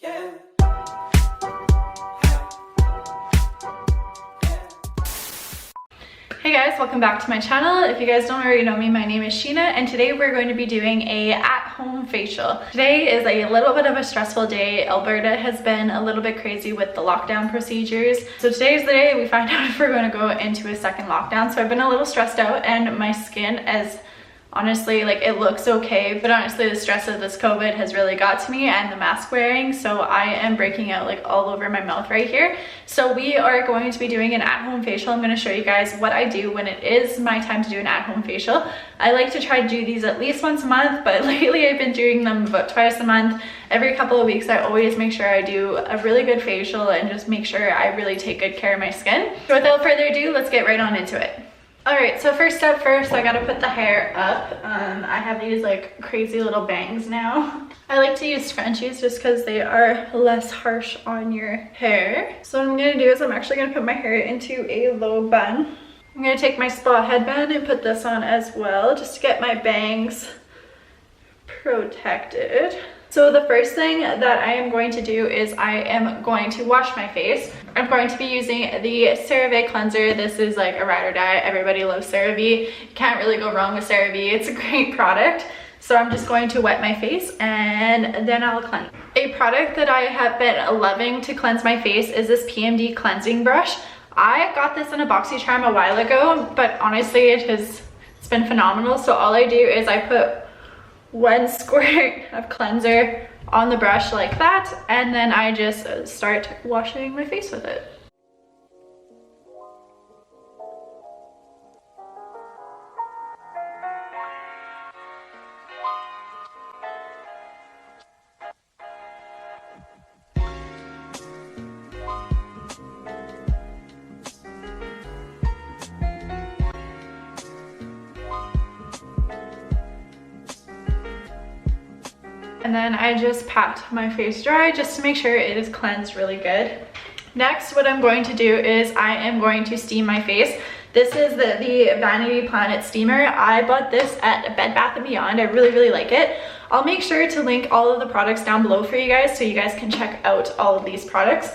Yeah. Hey guys, welcome back to my channel. If you guys don't already know me, my name is Sheena and today we're going to be doing a at-home facial. Today is a little bit of a stressful day. Alberta has been a little bit crazy with the lockdown procedures. So today is the day we find out if we're going to go into a second lockdown. So I've been a little stressed out and my skin is honestly, like, it looks okay, but honestly the stress of this COVID has really got to me and the mask wearing, so I am breaking out like all over my mouth right here. So we are going to be doing an at-home facial. I'm going to show you guys what I do when it is my time to do an at-home facial. I like to try to do these at least once a month, but lately I've been doing them about twice a month. Every couple of weeks I always make sure I do a really good facial and just make sure I really take good care of my skin. So without further ado, let's get right on into it. Alright, so first step first, I gotta put the hair up. I have these like crazy little bangs now. I like to use scrunchies just because they are less harsh on your hair. So what I'm gonna do is I'm actually gonna put my hair into a low bun. I'm gonna take my spa headband and put this on as well just to get my bangs protected. So the first thing that I am going to do is I am going to wash my face. I'm going to be using the CeraVe cleanser. This is like a ride or die. Everybody loves CeraVe. You can't really go wrong with CeraVe. It's a great product. So I'm just going to wet my face and then I'll cleanse. A product that I have been loving to cleanse my face is this PMD cleansing brush. I got this in a BoxyCharm a while ago, but honestly it's been phenomenal. So all I do is I put 1 squirt of cleanser on the brush like that, and then I just start washing my face with it. And then I just pat my face dry just to make sure it is cleansed really good. Next, what I'm going to do is I am going to steam my face. This is the Vanity Planet steamer. I bought this at Bed Bath & Beyond. I really like it. I'll make sure to link all of the products down below for you guys so you guys can check out all of these products.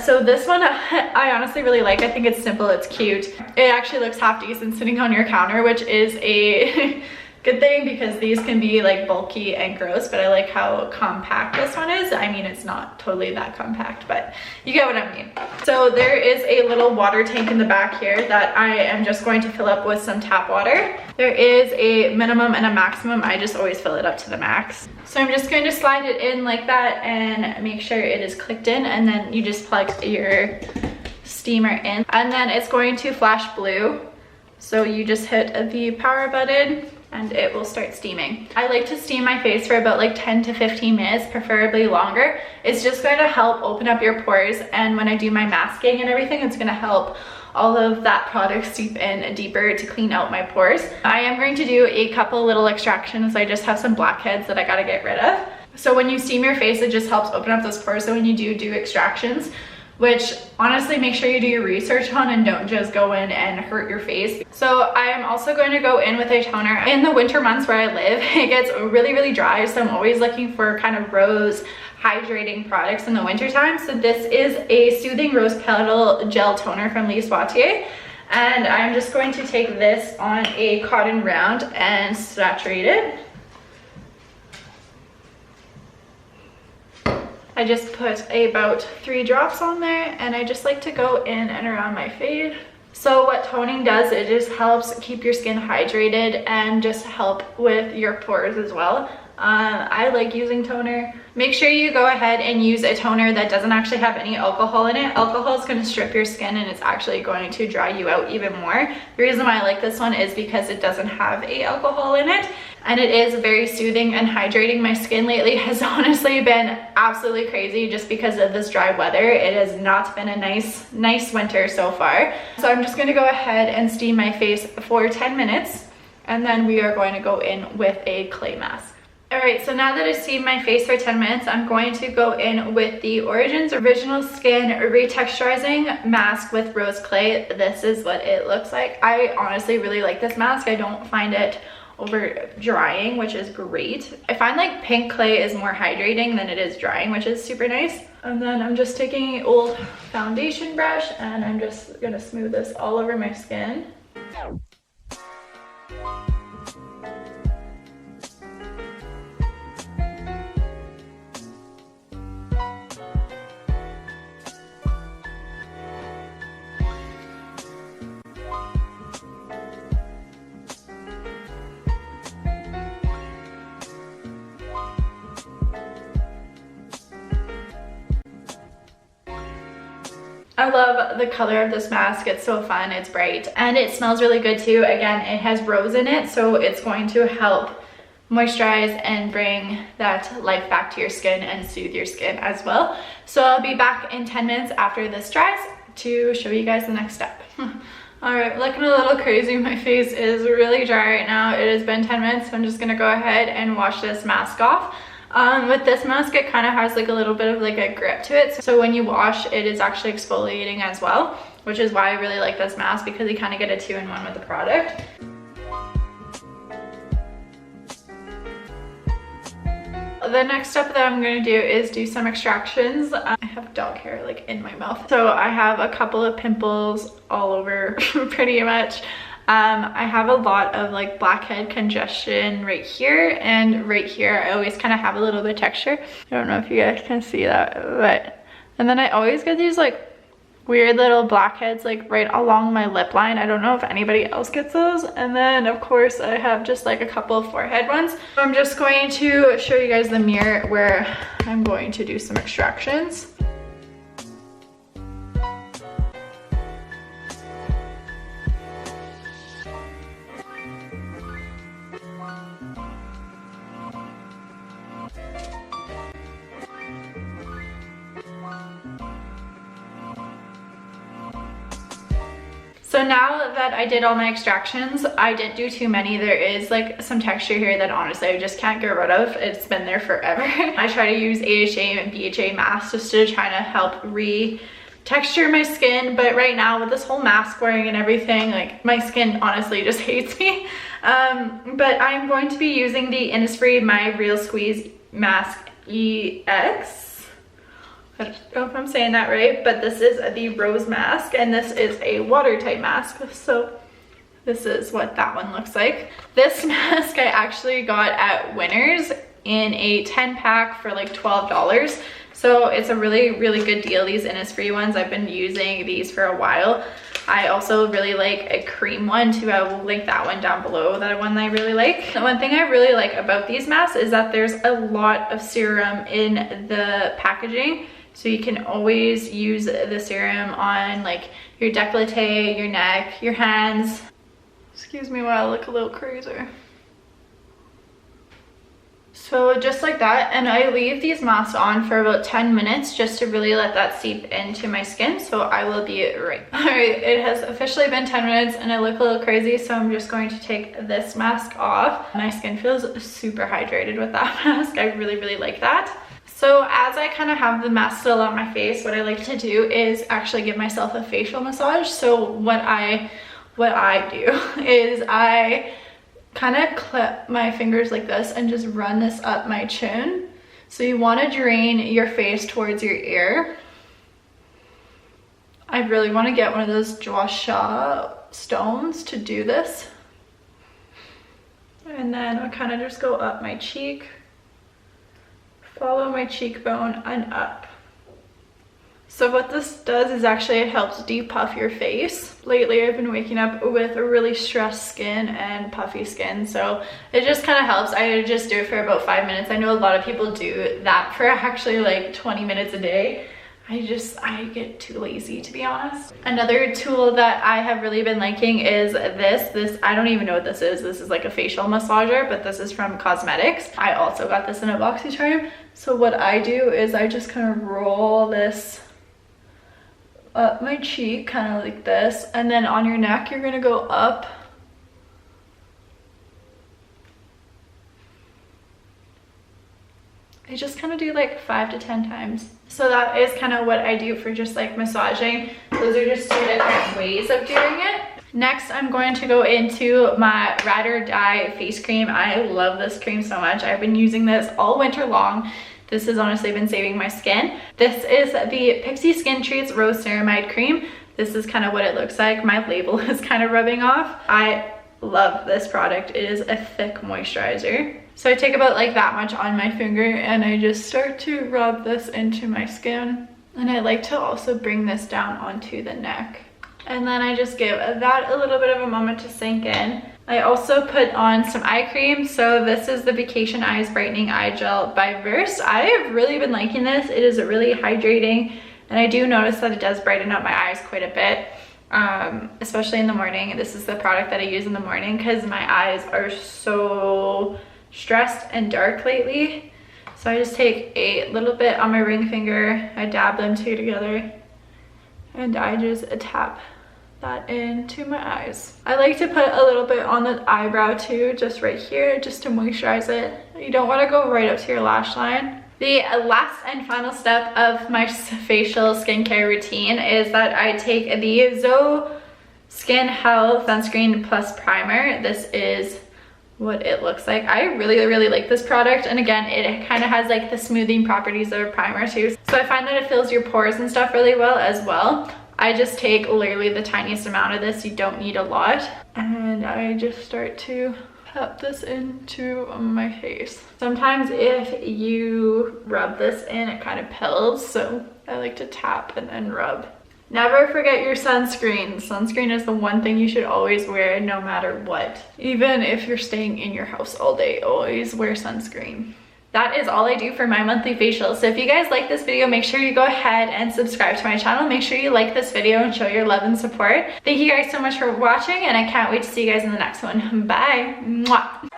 So this one I honestly really like. I think it's simple, it's cute. It actually looks half decent sitting on your counter, which is a good thing because these can be like bulky and gross, but I like how compact this one is. I mean, it's not totally that compact, but you get what I mean. So there is a little water tank in the back here that I am just going to fill up with some tap water. There is a minimum and a maximum. I just always fill it up to the max. So I'm just going to slide it in like that and make sure it is clicked in, and then you just plug your steamer in and then it's going to flash blue. So you just hit the power button and it will start steaming. I like to steam my face for about like 10 to 15 minutes, preferably longer. It's just going to help open up your pores, and when I do my masking and everything, it's going to help all of that product seep in deeper to clean out my pores. I am going to do a couple little extractions. I just have some blackheads that I gotta get rid of. So when you steam your face, it just helps open up those pores. So when you do extractions, which honestly make sure you do your research on and don't just go in and hurt your face. So I am also going to go in with a toner. In the winter months where I live, it gets really dry, so I'm always looking for kind of rose hydrating products in the winter time. So this is a Soothing Rose Petal Gel Toner from Lise Watier, and I'm just going to take this on a cotton round and saturate it. I just put about 3 drops on there, and I just like to go in and around my face. So what toning does, it just helps keep your skin hydrated and just help with your pores as well. I like using toner. Make sure you go ahead and use a toner that doesn't actually have any alcohol in it. Alcohol is going to strip your skin and it's actually going to dry you out even more. The reason why I like this one is because it doesn't have alcohol in it, and it is very soothing and hydrating. My skin lately has honestly been absolutely crazy just because of this dry weather. It has not been a nice winter so far. So I'm just going to go ahead and steam my face for 10 minutes, and then we are going to go in with a clay mask. Alright, so now that I've steamed my face for 10 minutes, I'm going to go in with the Origins Original Skin Retexturizing Mask with Rose Clay. This is what it looks like. I honestly really like this mask. I don't find it over drying, which is great. I find like pink clay is more hydrating than it is drying, which is super nice. And then I'm just taking an old foundation brush and I'm just gonna smooth this all over my skin. I love the color of this mask. It's so fun, it's bright, and it smells really good too. Again, it has rose in it, so it's going to help moisturize and bring that life back to your skin and soothe your skin as well. So I'll be back in 10 minutes after this dries to show you guys the next step. All right, looking a little crazy. My face is really dry right now. It has been 10 minutes, so I'm just gonna go ahead and wash this mask off. With this mask, it kind of has like a little bit of like a grip to it. So when you wash, it is actually exfoliating as well, which is why I really like this mask, because you kind of get a 2-in-1 with the product. The next step that I'm going to do is do some extractions. I have dog hair like in my mouth. So I have a couple of pimples all over pretty much. I have a lot of like blackhead congestion right here and right here. I always kind of have a little bit of texture. I don't know if you guys can see that, but and then I always get these like weird little blackheads like right along my lip line. I don't know if anybody else gets those. And then of course I have just like a couple of forehead ones. So I'm just going to show you guys the mirror where I'm going to do some extractions. So now that I did all my extractions, I didn't do too many. There is like some texture here that honestly I just can't get rid of. It's been there forever. I try to use AHA and BHA masks just to try to help re-texture my skin. But right now with this whole mask wearing and everything, like my skin honestly just hates me. But I'm going to be using the Innisfree My Real Squeeze Mask EX. I don't know if I'm saying that right, but this is the rose mask and this is a watertight mask. So this is what that one looks like. This mask I actually got at Winners in a 10-pack for like $12. So it's a really, really good deal. These Innisfree ones, I've been using these for a while. I also really like a cream one too. I will link that one down below, that one I really like. The one thing I really like about these masks is that there's a lot of serum in the packaging. So you can always use the serum on like your décolleté, your neck, your hands. Excuse me while I look a little crazy. So just like that, and I leave these masks on for about 10 minutes just to really let that seep into my skin. So I will be right. All right, it has officially been 10 minutes and I look a little crazy, so I'm just going to take this mask off. My skin feels super hydrated with that mask. I really, really like that. So as I kind of have the mask still on my face, what I like to do is actually give myself a facial massage. So what I do is I kind of clip my fingers like this and just run this up my chin. So you want to drain your face towards your ear. I really want to get one of those gua sha stones to do this. And then I'll kind of just go up my cheek. Follow my cheekbone and up. So what this does is actually it helps depuff your face. Lately I've been waking up with a really stressed skin and puffy skin, so it just kind of helps. I just do it for about 5 minutes. I know a lot of people do that for actually like 20 minutes a day. I get too lazy, to be honest. Another tool that I have really been liking is this. I don't even know what this is. This is like a facial massager, but this is from Cosmetics. I also got this in a BoxyCharm. So what I do is I just kind of roll this up my cheek, kind of like this. And then on your neck, you're gonna go up. I just kind of do like 5 to 10 times. So that is kind of what I do for just like massaging. Those are just 2 different ways of doing it. Next, I'm going to go into my Ride or Die face cream. I love this cream so much. I've been using this all winter long. This has honestly been saving my skin. This is the Pixie Skin Treats Rose Ceramide Cream. This is kind of what it looks like. My label is kind of rubbing off. I love this product. It is a thick moisturizer. So I take about like that much on my finger and I just start to rub this into my skin. And I like to also bring this down onto the neck. And then I just give that a little bit of a moment to sink in. I also put on some eye cream. So this is the Vacation Eyes Brightening Eye Gel by Verse. I have really been liking this. It is really hydrating. And I do notice that it does brighten up my eyes quite a bit. Especially in the morning. This is the product that I use in the morning because my eyes are so stressed and dark lately. So I just take a little bit on my ring finger, I dab them two together, and I just tap that into my eyes. I like to put a little bit on the eyebrow too, just right here, just to moisturize it. You don't want to go right up to your lash line. The last and final step of my facial skincare routine is that I take the Zoe Skin Health Sunscreen Plus Primer. This is what it looks like. I really like this product, and again, it kind of has like the smoothing properties of a primer too. So I find that it fills your pores and stuff really well as well. I just take literally the tiniest amount of this. You don't need a lot. And I just start to tap this into my face. Sometimes if you rub this in, it kind of pills, so I like to tap and then rub. Never forget your sunscreen. Sunscreen is the one thing you should always wear no matter what. Even if you're staying in your house all day, always wear sunscreen. That is all I do for my monthly facial. So if you guys like this video, make sure you go ahead and subscribe to my channel. Make sure you like this video and show your love and support. Thank you guys so much for watching, and I can't wait to see you guys in the next one. Bye. Mwah.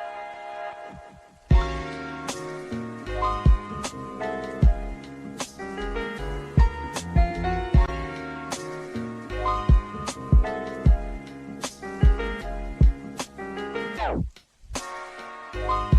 Wow.